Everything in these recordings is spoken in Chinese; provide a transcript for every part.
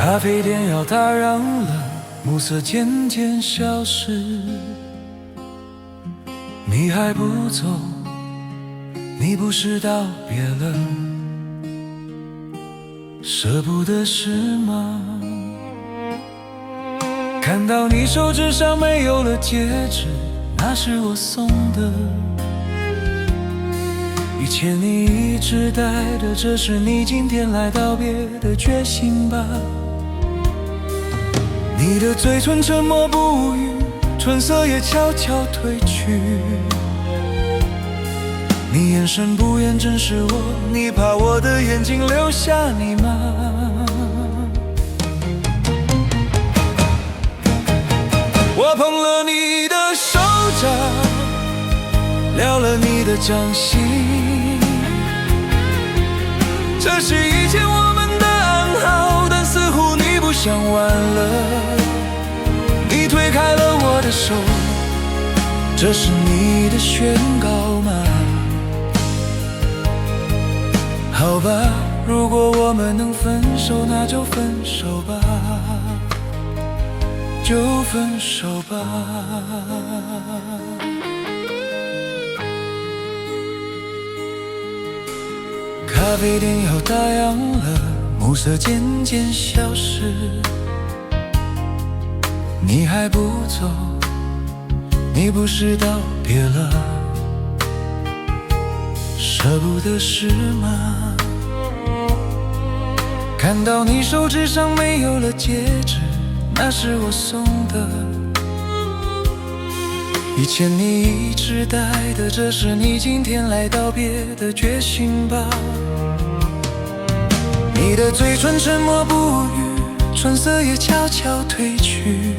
咖啡店要打烊了，暮色渐渐消失，你还不走，你不是道别了，舍不得是吗？看到你手指上没有了戒指，那是我送的，以前你一直戴的，这是你今天来道别的决心吧。你的嘴唇沉默不语，唇色也悄悄褪去，你眼神不言正是我，你怕我的眼睛留下你吗？我碰了你的手掌，撩了你的掌心，这是以前我们的暗号，但似乎你不想玩了，你推开了我的手，这是你的宣告吗？好吧，如果我们能分手，那就分手吧，就分手吧。咖啡店要打烊了，暮色渐渐消失，你还不走，你不是道别了，舍不得是吗？看到你手指上没有了戒指，那是我送的，以前你一直戴的，这是你今天来道别的决心吧。你的嘴唇沉默不语，唇色也悄悄褪去，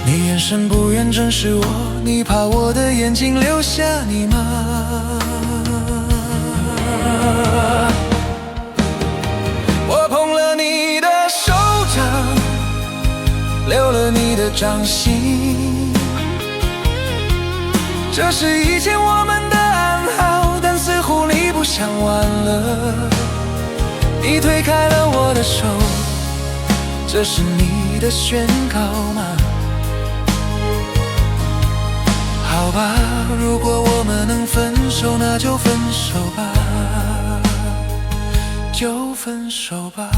你眼神不愿正视我，你怕我的眼睛留下你吗？我碰了你的手掌，留了你的掌心，这是以前我们的暗号，但似乎你不想玩了，你推开了我的手，这是你的宣告吗？好吧，如果我们能分手，那就分手吧，就分手吧。